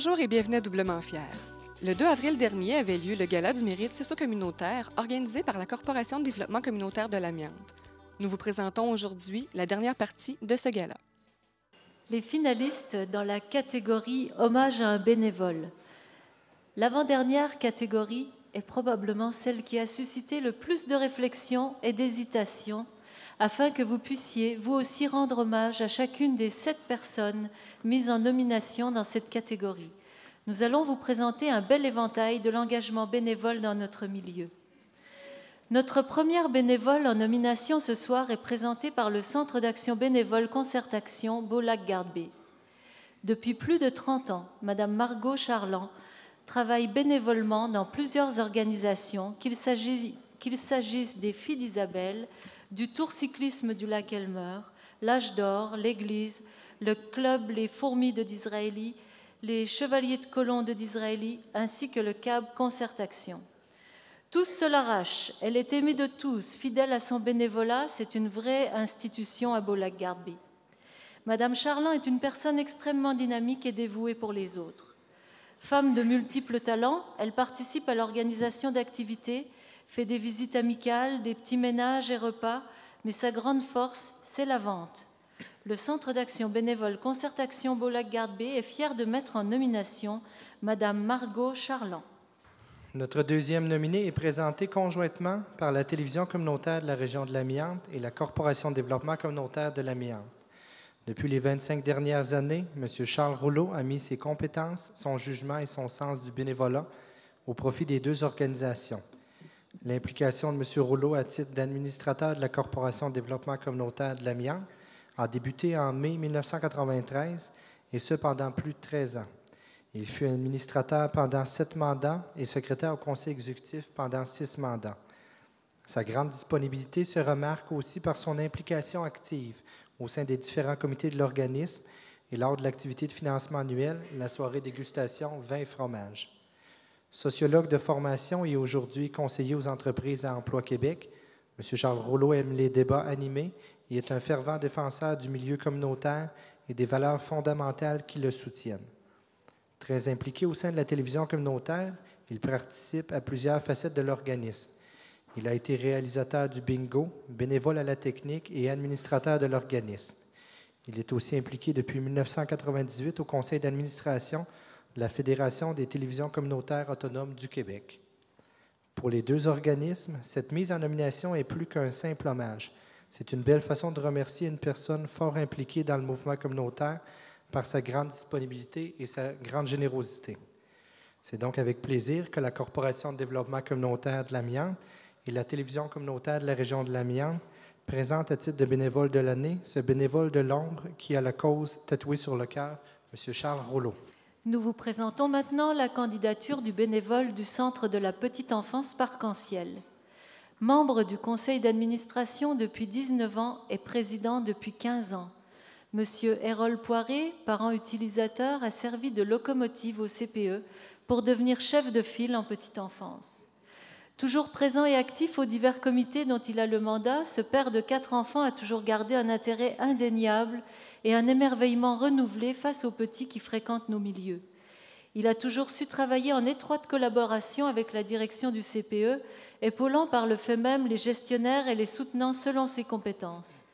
Bonjour et bienvenue à Doublement Fier. Le 2 avril dernier avait lieu le Gala du mérite socio-communautaire organisé par la Corporation de développement communautaire de l'Amiante. Nous vous présentons aujourd'hui la dernière partie de ce gala. Les finalistes dans la catégorie Hommage à un bénévole. L'avant-dernière catégorie est probablement celle qui a suscité le plus de réflexion et d'hésitation afin que vous puissiez vous aussi rendre hommage à chacune des 7 personnes mises en nomination dans cette catégorie. Nous allons vous présenter un bel éventail de l'engagement bénévole dans notre milieu. Notre première bénévole en nomination ce soir est présentée par le Centre d'action bénévole Concertation Beau-Lac-Gardby. Depuis plus de 30 ans, Madame Margot Charland travaille bénévolement dans plusieurs organisations, qu'il s'agisse des Filles d'Isabelle, du Tour cyclisme du lac Elmer, l'Âge d'Or, l'Église, le club Les Fourmis de Disraeli, les Chevaliers de Colomb de Disraeli, ainsi que le CAB Concertation. Tous se l'arrachent. Elle est aimée de tous, fidèle à son bénévolat. C'est une vraie institution à Beau-Lac-Gardby. Madame Charland est une personne extrêmement dynamique et dévouée pour les autres. Femme de multiples talents, elle participe à l'organisation d'activités, fait des visites amicales, des petits ménages et repas, mais sa grande force, c'est la vente. Le Centre d'action bénévole Concertation Beau-Lac-Gardby est fier de mettre en nomination Madame Margot Charland. Notre deuxième nominée est présentée conjointement par la télévision communautaire de la région de l'Amiante et la Corporation de développement communautaire de l'Amiante. Depuis les 25 dernières années, M. Charles Rouleau a mis ses compétences, son jugement et son sens du bénévolat au profit des 2 organisations. L'implication de M. Rouleau à titre d'administrateur de la Corporation de développement communautaire de l'Amiante a débuté en mai 1993, et ce pendant plus de 13 ans. Il fut administrateur pendant 7 mandats et secrétaire au conseil exécutif pendant 6 mandats. Sa grande disponibilité se remarque aussi par son implication active au sein des différents comités de l'organisme et lors de l'activité de financement annuel, la soirée dégustation vin et fromage. Sociologue de formation et aujourd'hui conseiller aux entreprises à Emploi Québec, M. Charles Rouleau aime les débats animés et est un fervent défenseur du milieu communautaire et des valeurs fondamentales qui le soutiennent. Très impliqué au sein de la télévision communautaire, il participe à plusieurs facettes de l'organisme. Il a été réalisateur du bingo, bénévole à la technique et administrateur de l'organisme. Il est aussi impliqué depuis 1998 au conseil d'administration de la Fédération des télévisions communautaires autonomes du Québec. Pour les 2 organismes, cette mise en nomination est plus qu'un simple hommage. C'est une belle façon de remercier une personne fort impliquée dans le mouvement communautaire par sa grande disponibilité et sa grande générosité. C'est donc avec plaisir que la Corporation de développement communautaire de l'Amiante et la télévision communautaire de la région de l'Amiante présentent à titre de bénévole de l'année ce bénévole de l'ombre qui a la cause tatouée sur le cœur, M. Charles Rouleau. Nous vous présentons maintenant la candidature du bénévole du Centre de la petite enfance Parc-en-Ciel. Membre du conseil d'administration depuis 19 ans et président depuis 15 ans. Monsieur Hérol Poiré, parent utilisateur, a servi de locomotive au CPE pour devenir chef de file en petite enfance. Toujours présent et actif aux divers comités dont il a le mandat, ce père de 4 enfants a toujours gardé un intérêt indéniable et un émerveillement renouvelé face aux petits qui fréquentent nos milieux. Il a toujours su travailler en étroite collaboration avec la direction du CPE, épaulant par le fait même les gestionnaires et les soutenant selon ses compétences.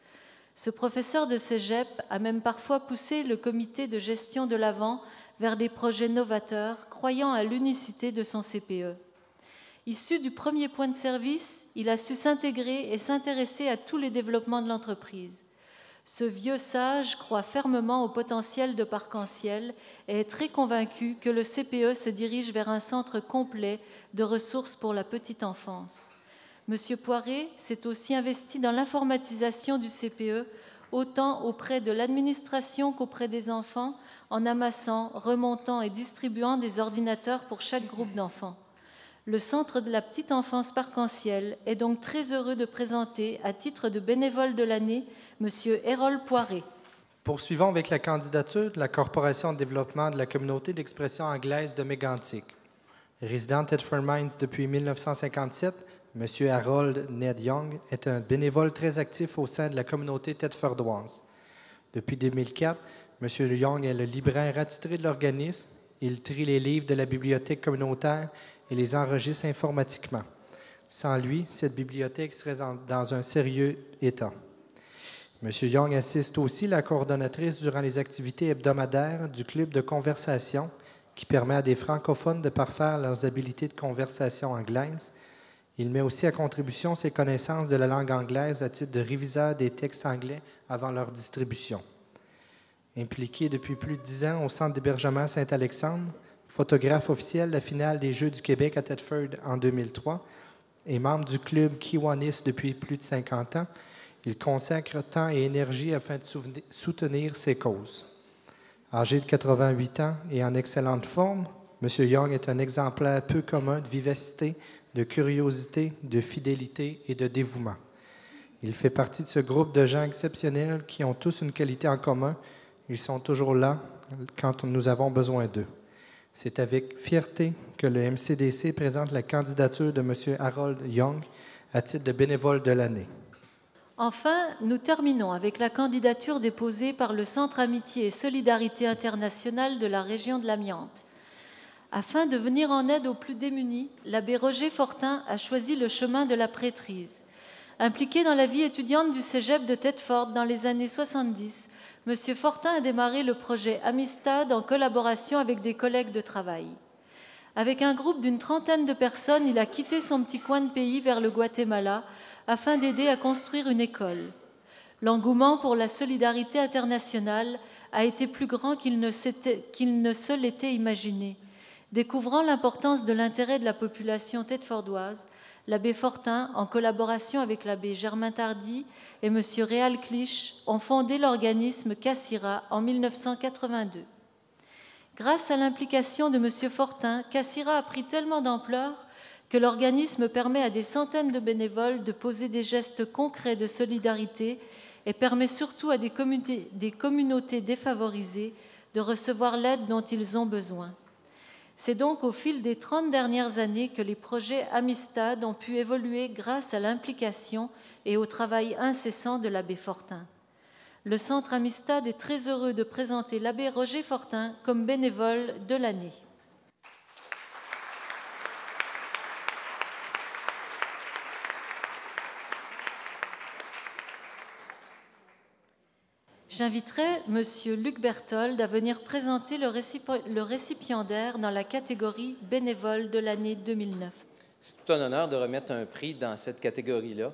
Ce professeur de cégep a même parfois poussé le comité de gestion de l'Avent vers des projets novateurs, croyant à l'unicité de son CPE. Issu du premier point de service, il a su s'intégrer et s'intéresser à tous les développements de l'entreprise. Ce vieux sage croit fermement au potentiel de Parc-en-Ciel et est très convaincu que le CPE se dirige vers un centre complet de ressources pour la petite enfance. Monsieur Poiré s'est aussi investi dans l'informatisation du CPE, autant auprès de l'administration qu'auprès des enfants, en amassant, remontant et distribuant des ordinateurs pour chaque groupe d'enfants. Le Centre de la petite enfance Parc-en-Ciel est donc très heureux de présenter, à titre de bénévole de l'année, Monsieur Hérol Poiré. Poursuivons avec la candidature de la Corporation de développement de la communauté d'expression anglaise de Mégantic. Résident de Thetford Mines depuis 1957, M. Harold Ned Young est un bénévole très actif au sein de la communauté thetfordoise. Depuis 2004, M. Young est le libraire attitré de l'organisme. Il trie les livres de la bibliothèque communautaire et les enregistre informatiquement. Sans lui, cette bibliothèque serait dans un sérieux état. M. Young assiste aussi la coordonnatrice durant les activités hebdomadaires du club de conversation qui permet à des francophones de parfaire leurs habiletés de conversation anglaise. Il met aussi à contribution ses connaissances de la langue anglaise à titre de réviseur des textes anglais avant leur distribution. Impliqué depuis plus de 10 ans au Centre d'hébergement Saint-Alexandre, photographe officiel de la finale des Jeux du Québec à Thetford en 2003 et membre du club Kiwanis depuis plus de 50 ans, il consacre temps et énergie afin de soutenir ses causes. Âgé de 88 ans et en excellente forme, M. Young est un exemplaire peu commun de vivacité, de curiosité, de fidélité et de dévouement. Il fait partie de ce groupe de gens exceptionnels qui ont tous une qualité en commun. Ils sont toujours là quand nous avons besoin d'eux. C'est avec fierté que le MCDC présente la candidature de M. Harold Young à titre de bénévole de l'année. Enfin, nous terminons avec la candidature déposée par le Centre Amitié et Solidarité Internationale de la région de l'Amiante. Afin de venir en aide aux plus démunis, l'abbé Roger Fortin a choisi le chemin de la prêtrise. Impliqué dans la vie étudiante du cégep de Thetford dans les années 70, M. Fortin a démarré le projet Amistad en collaboration avec des collègues de travail. Avec un groupe d'une trentaine de personnes, il a quitté son petit coin de pays vers le Guatemala afin d'aider à construire une école. L'engouement pour la solidarité internationale a été plus grand qu'il ne se l'était imaginé. Découvrant l'importance de l'intérêt de la population thetfordoise, l'abbé Fortin, en collaboration avec l'abbé Germain Tardy et M. Réal Clich, ont fondé l'organisme Cassira en 1982. Grâce à l'implication de M. Fortin, Cassira a pris tellement d'ampleur que l'organisme permet à des centaines de bénévoles de poser des gestes concrets de solidarité et permet surtout à des communautés défavorisées de recevoir l'aide dont ils ont besoin. C'est donc au fil des 30 dernières années que les projets Amistad ont pu évoluer grâce à l'implication et au travail incessant de l'abbé Fortin. Le Centre Amistad est très heureux de présenter l'abbé Roger Fortin comme bénévole de l'année. J'inviterai M. Luc Berthold à venir présenter le récipiendaire dans la catégorie bénévole de l'année 2009. C'est tout un honneur de remettre un prix dans cette catégorie-là,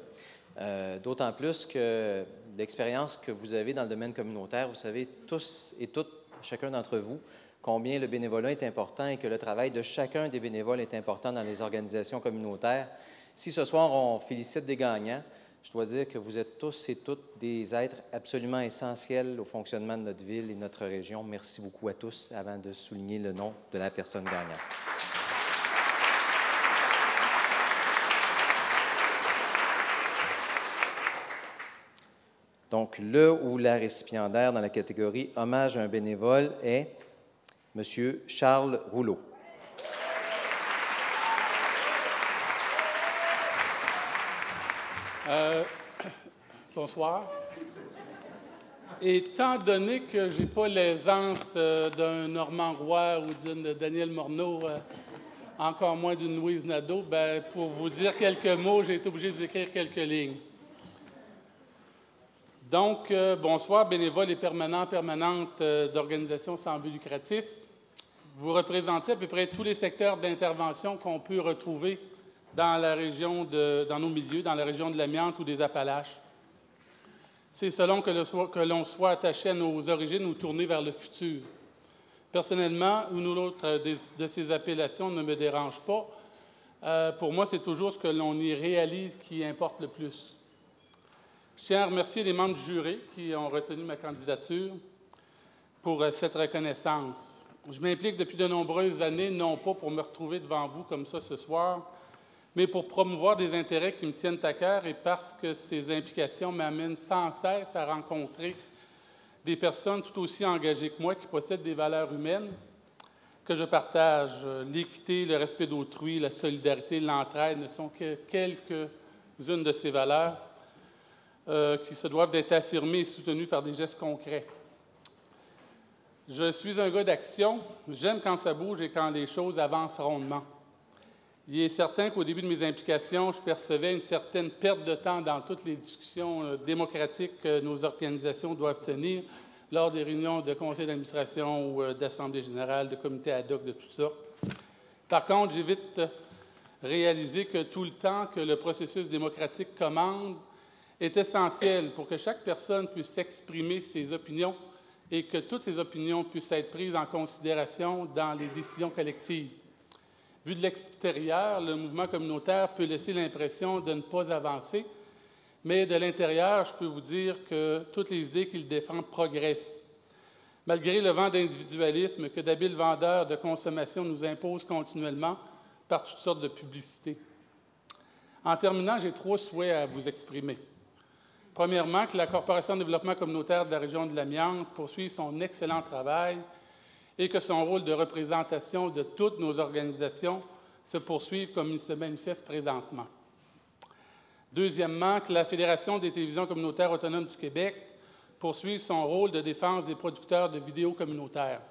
d'autant plus que l'expérience que vous avez dans le domaine communautaire, vous savez tous et toutes, chacun d'entre vous, combien le bénévolat est important et que le travail de chacun des bénévoles est important dans les organisations communautaires. Si ce soir, on félicite des gagnants, je dois dire que vous êtes tous et toutes des êtres absolument essentiels au fonctionnement de notre ville et de notre région. Merci beaucoup à tous avant de souligner le nom de la personne gagnante. Donc, le ou la récipiendaire dans la catégorie « Hommage à un bénévole » est M. Charles Rouleau. Bonsoir. Étant donné que je n'ai pas l'aisance d'un Normand Roy ou d'une Daniel Morneau, encore moins d'une Louise Nadeau, pour vous dire quelques mots, j'ai été obligé de vous écrire quelques lignes. Donc, bonsoir, bénévoles et permanentes d'organisations sans but lucratif. Vous représentez à peu près tous les secteurs d'intervention qu'on peut retrouver dans la région dans nos milieux, dans la région de l'Amiante ou des Appalaches. C'est selon que l'on soit attaché à nos origines ou tourné vers le futur. Personnellement, une ou l'autre de ces appellations ne me dérange pas. Pour moi, c'est toujours ce que l'on y réalise qui importe le plus. Je tiens à remercier les membres du jury qui ont retenu ma candidature pour cette reconnaissance. Je m'implique depuis de nombreuses années, non pas pour me retrouver devant vous comme ça ce soir, mais pour promouvoir des intérêts qui me tiennent à cœur et parce que ces implications m'amènent sans cesse à rencontrer des personnes tout aussi engagées que moi qui possèdent des valeurs humaines que je partage. L'équité, le respect d'autrui, la solidarité, l'entraide ne sont que quelques-unes de ces valeurs qui se doivent d'être affirmées et soutenues par des gestes concrets. Je suis un gars d'action. J'aime quand ça bouge et quand les choses avancent rondement. Il est certain qu'au début de mes implications, je percevais une certaine perte de temps dans toutes les discussions démocratiques que nos organisations doivent tenir lors des réunions de conseil d'administration ou d'assemblée générale, de comités ad hoc de toutes sortes. Par contre, j'ai vite réalisé que tout le temps que le processus démocratique commande est essentiel pour que chaque personne puisse exprimer ses opinions et que toutes ces opinions puissent être prises en considération dans les décisions collectives. Vu de l'extérieur, le mouvement communautaire peut laisser l'impression de ne pas avancer, mais de l'intérieur, je peux vous dire que toutes les idées qu'il défend progressent. Malgré le vent d'individualisme que d'habiles vendeurs de consommation nous imposent continuellement par toutes sortes de publicités. En terminant, j'ai 3 souhaits à vous exprimer. Premièrement, que la Corporation de développement communautaire de la région de l'Amiante poursuive son excellent travail et que son rôle de représentation de toutes nos organisations se poursuive comme il se manifeste présentement. Deuxièmement, que la Fédération des télévisions communautaires autonomes du Québec poursuive son rôle de défense des producteurs de vidéos communautaires.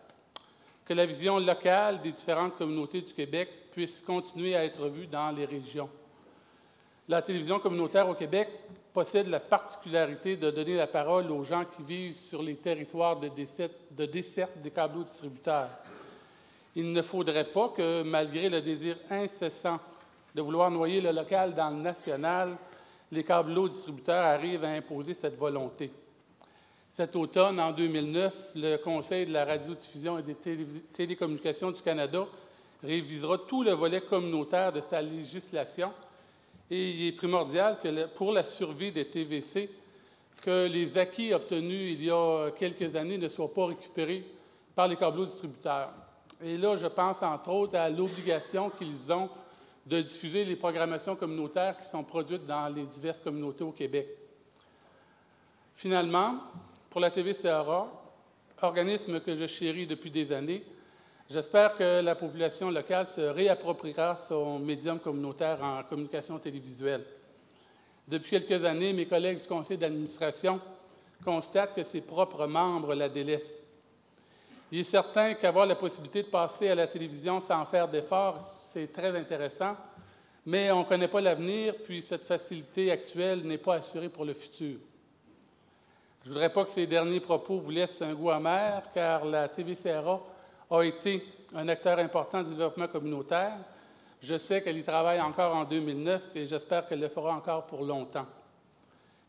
Que la vision locale des différentes communautés du Québec puisse continuer à être vue dans les régions. La télévision communautaire au Québec possède la particularité de donner la parole aux gens qui vivent sur les territoires de desserte des câbleaux-distributeurs. Il ne faudrait pas que, malgré le désir incessant de vouloir noyer le local dans le national, les câbleaux-distributeurs arrivent à imposer cette volonté. Cet automne, en 2009, le Conseil de la radiodiffusion et des télécommunications du Canada révisera tout le volet communautaire de sa législation. Et il est primordial que pour la survie des TVC, que les acquis obtenus il y a quelques années ne soient pas récupérés par les câbleaux-distributeurs. Et là, je pense entre autres à l'obligation qu'ils ont de diffuser les programmations communautaires qui sont produites dans les diverses communautés au Québec. Finalement, pour la TVCRA, organisme que je chéris depuis des années, j'espère que la population locale se réappropriera son médium communautaire en communication télévisuelle. Depuis quelques années, mes collègues du conseil d'administration constatent que ses propres membres la délaissent. Il est certain qu'avoir la possibilité de passer à la télévision sans faire d'efforts, c'est très intéressant, mais on ne connaît pas l'avenir, puis cette facilité actuelle n'est pas assurée pour le futur. Je ne voudrais pas que ces derniers propos vous laissent un goût amer, car la TVCRA a été un acteur important du développement communautaire. Je sais qu'elle y travaille encore en 2009 et j'espère qu'elle le fera encore pour longtemps.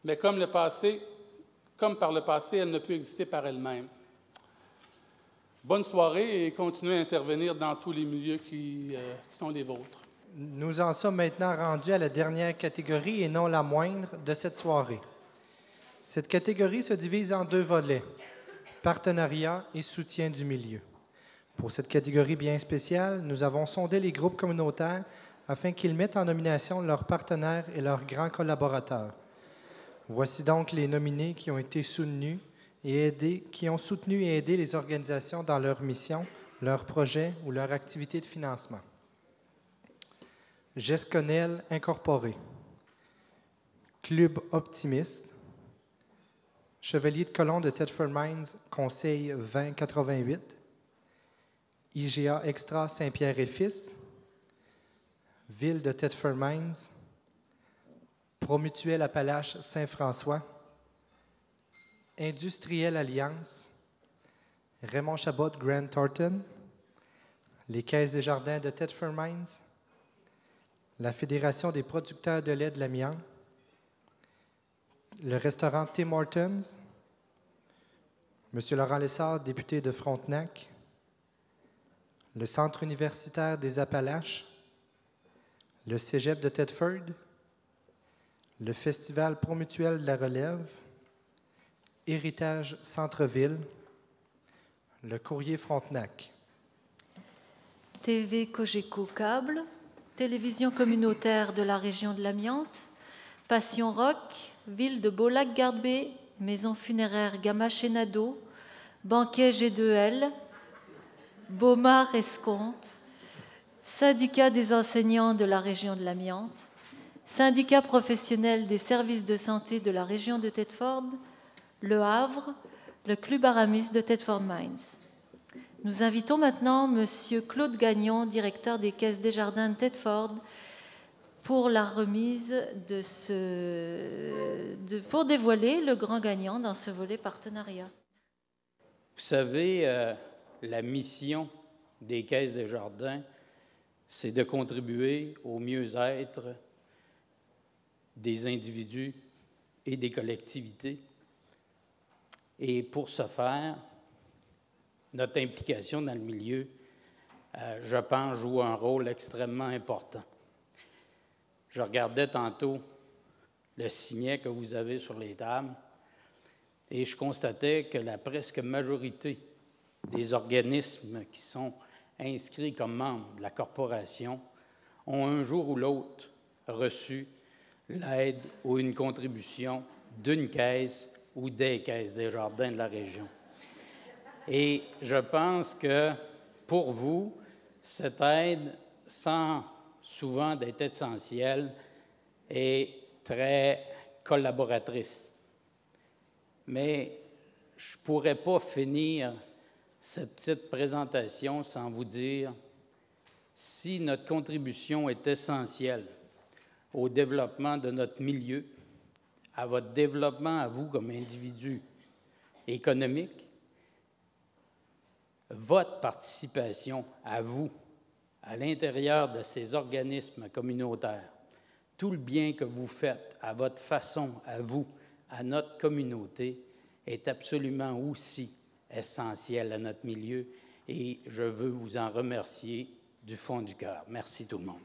Mais comme par le passé, elle ne peut exister par elle-même. Bonne soirée et continuez à intervenir dans tous les milieux qui sont les vôtres. Nous en sommes maintenant rendus à la dernière catégorie et non la moindre de cette soirée. Cette catégorie se divise en 2 volets, partenariat et soutien du milieu. Pour cette catégorie bien spéciale, nous avons sondé les groupes communautaires afin qu'ils mettent en nomination leurs partenaires et leurs grands collaborateurs. Voici donc les nominés qui ont été soutenus qui ont soutenu et aidé les organisations dans leur mission, leurs projets ou leur activité de financement. Gesconel Incorporé, Club Optimiste, Chevalier de Colomb de Thetford Mines, Conseil 2088, IGA Extra Saint-Pierre et Fils, Ville de Thetford Mines, Promutuel Appalaches Saint-François, Industriel Alliance, Raymond Chabot Grant Thornton, les Caisses des Jardins de Thetford Mines, la Fédération des producteurs de lait de l'Amiante, le restaurant Tim Hortons, M. Laurent Lessard, député de Frontenac, le Centre universitaire des Appalaches, le Cégep de Thetford, le Festival Promutuel de la Relève, Héritage Centre-Ville, le Courrier Frontenac. TV Cogeco Câble, Télévision communautaire de la région de l'Amiante, Passion Rock, Ville de Beaulac-Gardebé, Maison funéraire Gamache-Nadeau, Banquet G2L, Beaumard-Escompte, Syndicat des enseignants de la région de l'Amiante, Syndicat professionnel des services de santé de la région de Thetford, Le Havre, le Club Aramis de Thetford Mines. Nous invitons maintenant M. Claude Gagnon, directeur des Caisses Desjardins de Thetford, pour la remise pour dévoiler le grand gagnant dans ce volet partenariat. Vous savez, la mission des Caisses Desjardins, c'est de contribuer au mieux-être des individus et des collectivités. Et pour ce faire, notre implication dans le milieu, je pense, joue un rôle extrêmement important. Je regardais tantôt le signet que vous avez sur les tables et je constatais que la presque majorité des organismes qui sont inscrits comme membres de la corporation ont un jour ou l'autre reçu l'aide ou une contribution d'une caisse ou des caisses Desjardins de la région. Et je pense que pour vous, cette aide, sans souvent d'être essentielle, est très collaboratrice. Mais je ne pourrais pas finir cette petite présentation sans vous dire si notre contribution est essentielle au développement de notre milieu, à votre développement à vous comme individu économique, votre participation à vous, à l'intérieur de ces organismes communautaires, tout le bien que vous faites à votre façon, à vous, à notre communauté, est absolument aussi essentiel à notre milieu et je veux vous en remercier du fond du cœur. Merci tout le monde.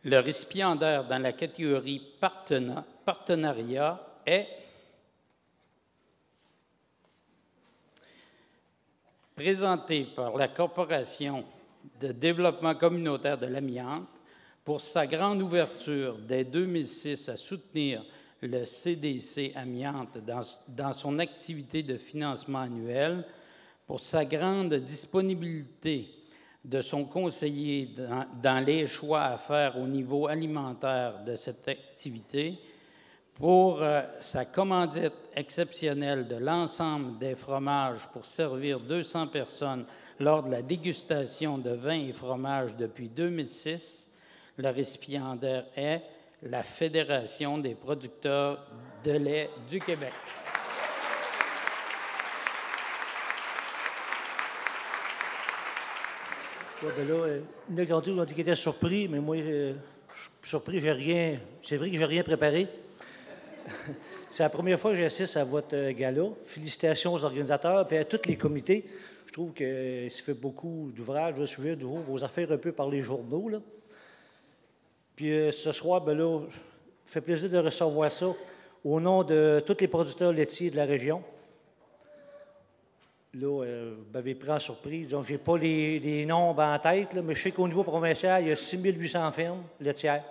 Le récipiendaire dans la catégorie partenariat est présenté par la Corporation de développement communautaire de l'amiante pour sa grande ouverture dès 2006 à soutenir le CDC Amiante dans son activité de financement annuel, pour sa grande disponibilité de son conseiller dans les choix à faire au niveau alimentaire de cette activité, pour sa commandite exceptionnelle de l'ensemble des fromages pour servir 200 personnes lors de la dégustation de vins et fromages depuis 2006, le récipiendaire est la Fédération des producteurs de lait du Québec. Ouais, ben là, il y en a qui ont dit qu'ils étaient surpris, mais moi, je suis surpris, j'ai rien. C'est vrai que j'ai rien préparé. C'est la première fois que j'assiste à votre gala. Félicitations aux organisateurs et à tous les comités. Je trouve qu'il se fait beaucoup d'ouvrages. Je suivais vos affaires un peu par les journaux, là. Puis ce soir, ben là, ça fait plaisir de recevoir ça au nom de tous les producteurs laitiers de la région. Là, vous m'avez pris en surprise. Donc, je n'ai pas les nombres en tête, là, mais je sais qu'au niveau provincial, il y a 6800 fermes laitières.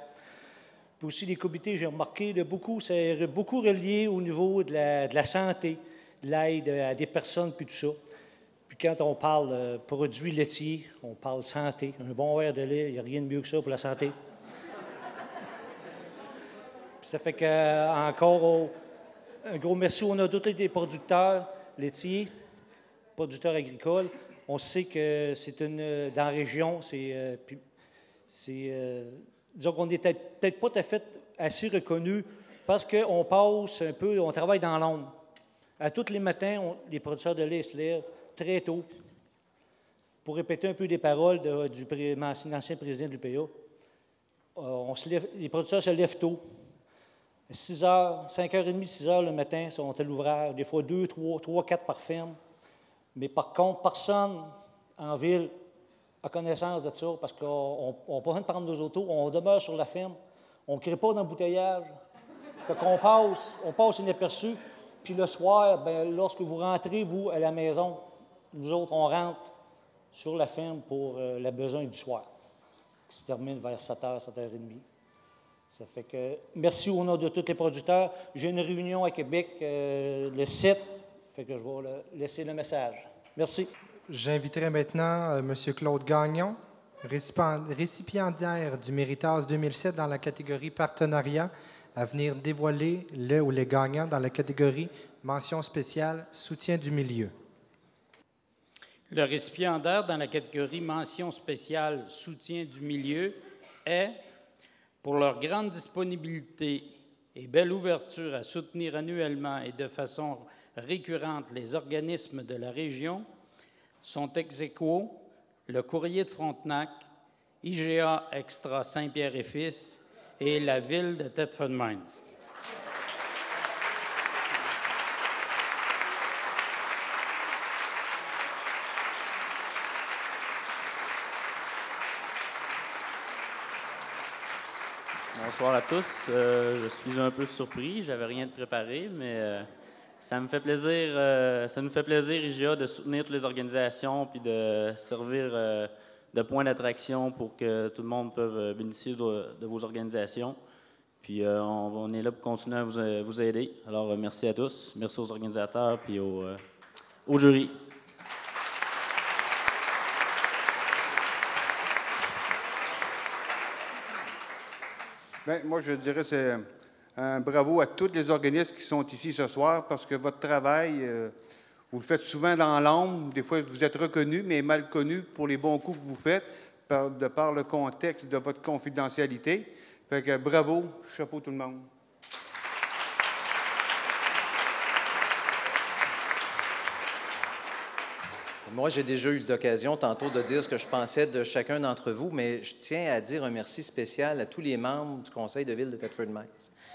Puis aussi, les comités, j'ai remarqué, c'est beaucoup relié au niveau de la santé, de l'aide à des personnes, puis tout ça. Puis quand on parle produits laitiers, on parle santé. Un bon verre de lait, il n'y a rien de mieux que ça pour la santé. Puis ça fait qu'encore, un gros merci. On a tous les producteurs laitiers, producteurs agricoles. On sait que c'est dans la région, disons qu'on n'est peut-être pas tout à fait assez reconnu parce qu'on passe un peu, on travaille dans l'ombre. À tous les matins, les producteurs de lait se lèvent très tôt pour répéter un peu des paroles du ancien président du PA. Les producteurs se lèvent tôt. 6 heures, 5h30, 6 heures le matin, ils sont à l'ouvrage, des fois 2, 3, 4 par ferme. Mais par contre, personne en ville a connaissance de ça parce qu'on n'a pas besoin de prendre nos autos, on demeure sur la ferme, on ne crée pas d'embouteillage. Fait qu'on passe inaperçu. Puis le soir, bien, lorsque vous rentrez, vous, à la maison, nous autres, on rentre sur la ferme pour la besogne du soir, qui se termine vers 7h, 7h30. Ça fait que, merci au nom de tous les producteurs. J'ai une réunion à Québec le 7, fait que je vais laisser le message. Merci. J'inviterai maintenant M. Claude Gagnon récipiendaire du Méritas 2007 dans la catégorie partenariat, à venir dévoiler le ou les gagnants dans la catégorie mention spéciale soutien du milieu. Le récipiendaire dans la catégorie mention spéciale soutien du milieu est, pour leur grande disponibilité et belle ouverture à soutenir annuellement et de façon récurrente les organismes de la région, sont ex aequo le Courrier de Frontenac, IGA Extra Saint-Pierre et Fils et la Ville de Thetford Mines. Bonsoir à tous. Je suis un peu surpris. J'avais rien de préparé, mais ça me fait plaisir. Ça nous fait plaisir, IGA, de soutenir toutes les organisations puis de servir de point d'attraction pour que tout le monde puisse bénéficier de vos organisations. Puis on est là pour continuer à vous aider. Alors merci à tous. Merci aux organisateurs puis au jury. Bien, moi, je dirais que c'est un bravo à tous les organismes qui sont ici ce soir parce que votre travail, vous le faites souvent dans l'ombre. Des fois, vous êtes reconnu, mais mal connu pour les bons coups que vous faites de par le contexte de votre confidentialité. Fait que bravo, chapeau tout le monde. Moi, j'ai déjà eu l'occasion tantôt de dire ce que je pensais de chacun d'entre vous, mais je tiens à dire un merci spécial à tous les membres du Conseil de ville de Thetford Mines.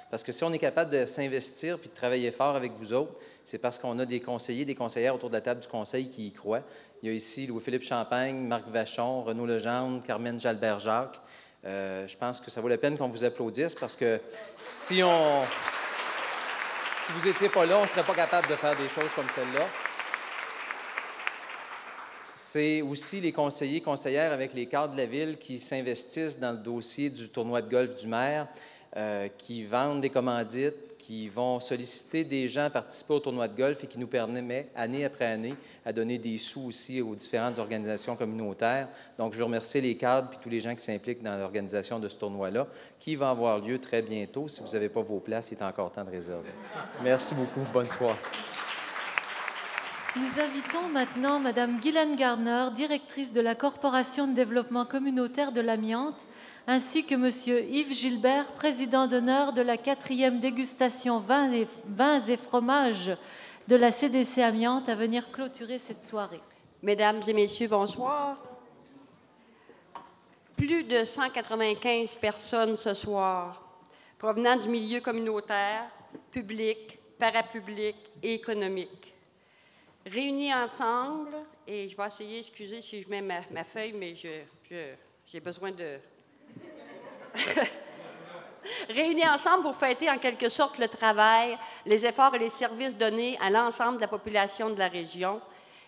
Parce que si on est capable de s'investir puis de travailler fort avec vous autres, c'est parce qu'on a des conseillers, des conseillères autour de la table du Conseil qui y croient. Il y a ici Louis-Philippe Champagne, Marc Vachon, Renaud Legendre, Carmen Jalbert-Jacques. Je pense que ça vaut la peine qu'on vous applaudisse parce que si vous n'étiez pas là, on ne serait pas capable de faire des choses comme celle-là. C'est aussi les conseillers, conseillères avec les cadres de la ville qui s'investissent dans le dossier du tournoi de golf du maire, qui vendent des commandites, qui vont solliciter des gens à participer au tournoi de golf et qui nous permet, année après année, à donner des sous aussi aux différentes organisations communautaires. Donc, je veux remercier les cadres et tous les gens qui s'impliquent dans l'organisation de ce tournoi-là, qui va avoir lieu très bientôt. Si vous n'avez pas vos places, il est encore temps de réserver. Merci beaucoup. Bonne soirée. Nous invitons maintenant Mme Guylaine Gardner, directrice de la Corporation de développement communautaire de l'amiante, ainsi que M. Yves Gilbert, président d'honneur de la 4e dégustation vins et fromages de la CDC Amiante, à venir clôturer cette soirée. Mesdames et messieurs, bonsoir. Plus de 195 personnes ce soir, provenant du milieu communautaire, public, parapublic et économique. Réunis ensemble, et je vais essayer, excusez si je mets ma feuille, mais j'ai besoin de... Réunis ensemble pour fêter en quelque sorte le travail, les efforts et les services donnés à l'ensemble de la population de la région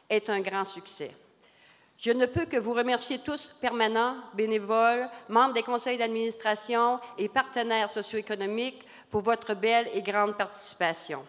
est un grand succès. Je ne peux que vous remercier tous, permanents, bénévoles, membres des conseils d'administration et partenaires socio-économiques, pour votre belle et grande participation.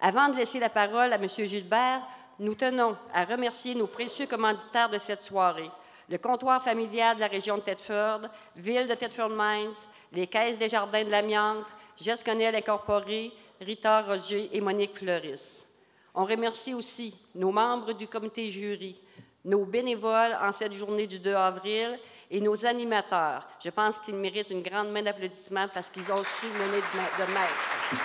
Avant de laisser la parole à M. Gilbert, nous tenons à remercier nos précieux commanditaires de cette soirée, le comptoir familial de la région de Thetford, Ville de Thetford Mines, les Caisses des Jardins de l'Amiante, Gesconel Incorporé, Rita Roger et Monique Fleuris. On remercie aussi nos membres du comité jury, nos bénévoles en cette journée du 2 avril et nos animateurs. Je pense qu'ils méritent une grande main d'applaudissements parce qu'ils ont su mener de maître.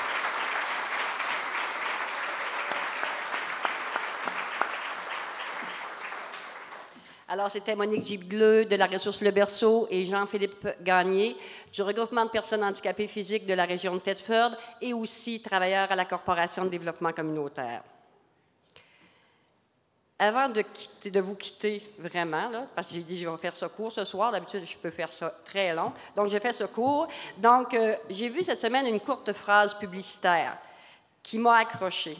Alors, c'était Monique Gibgleux de la Ressource Le Berceau et Jean-Philippe Gagné du regroupement de personnes handicapées physiques de la région de Thetford et aussi travailleurs à la Corporation de développement communautaire. Avant de vous quitter vraiment, là, parce que j'ai dit je vais faire ça court ce soir, d'habitude je peux faire ça très long, donc j'ai fait ce court. Donc, j'ai vu cette semaine une courte phrase publicitaire qui m'a accrochée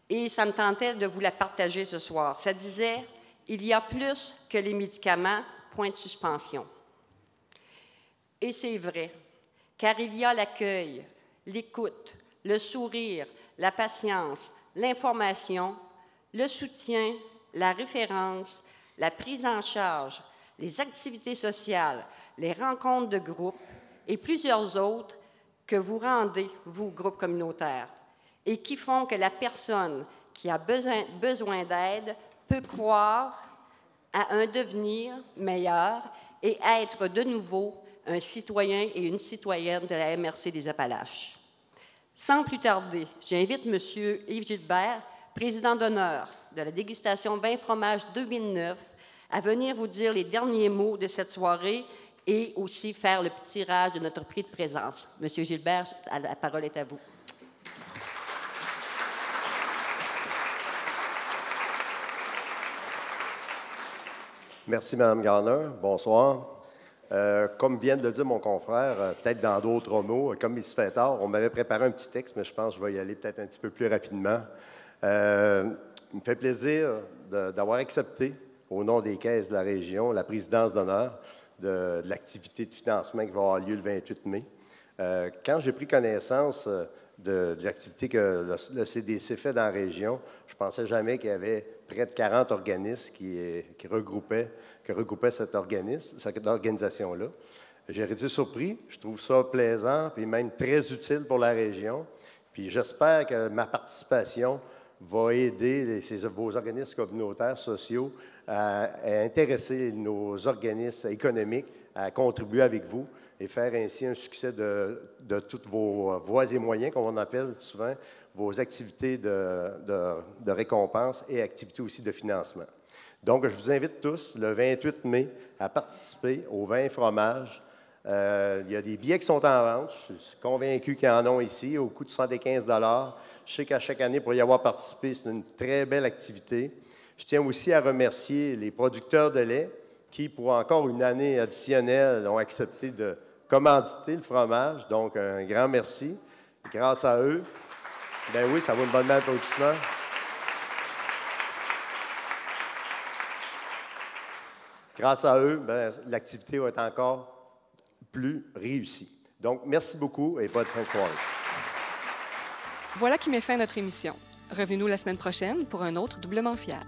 et ça me tentait de vous la partager ce soir. Ça disait... Il y a plus que les médicaments, point de suspension. Et c'est vrai, car il y a l'accueil, l'écoute, le sourire, la patience, l'information, le soutien, la référence, la prise en charge, les activités sociales, les rencontres de groupe et plusieurs autres que vous rendez, vous, groupe communautaire, et qui font que la personne qui a besoin d'aide peut croire à un devenir meilleur et être de nouveau un citoyen et une citoyenne de la MRC des Appalaches. Sans plus tarder, j'invite M. Yves Gilbert, président d'honneur de la dégustation Vin Fromage 2009, à venir vous dire les derniers mots de cette soirée et aussi faire le tirage de notre prix de présence. M. Gilbert, la parole est à vous. Merci, Mme Garner. Bonsoir. Comme vient de le dire mon confrère, peut-être dans d'autres mots, comme il se fait tard, on m'avait préparé un petit texte, mais je pense que je vais y aller peut-être un petit peu plus rapidement. Il me fait plaisir d'avoir accepté, au nom des caisses de la région, la présidence d'honneur de l'activité de financement qui va avoir lieu le 28 mai. Quand j'ai pris connaissance de l'activité que le CDC fait dans la région, je ne pensais jamais qu'il y avait près de 40 organismes qui regroupaient cette organisation-là. J'ai été surpris, je trouve ça plaisant, puis même très utile pour la région. Puis j'espère que ma participation va aider vos organismes communautaires sociaux à intéresser nos organismes économiques à contribuer avec vous et faire ainsi un succès de toutes vos voies et moyens, comme on appelle souvent, vos activités de récompense et activités aussi de financement. Donc, je vous invite tous, le 28 mai, à participer au Vin Fromage. Il y a des billets qui sont en vente. Je suis convaincu qu'il y en a ici, au coût de 75 $. Je sais qu'à chaque année, pour y avoir participé, c'est une très belle activité. Je tiens aussi à remercier les producteurs de lait qui, pour encore une année additionnelle, ont accepté de commanditer le fromage. Donc, un grand merci. Grâce à eux, bien oui, ça vaut une bonne main d'applaudissement. Grâce à eux, l'activité va être encore plus réussie. Donc, merci beaucoup et bonne fin de soirée. Voilà qui met fin à notre émission. Revenez-nous la semaine prochaine pour un autre Doublement Fier.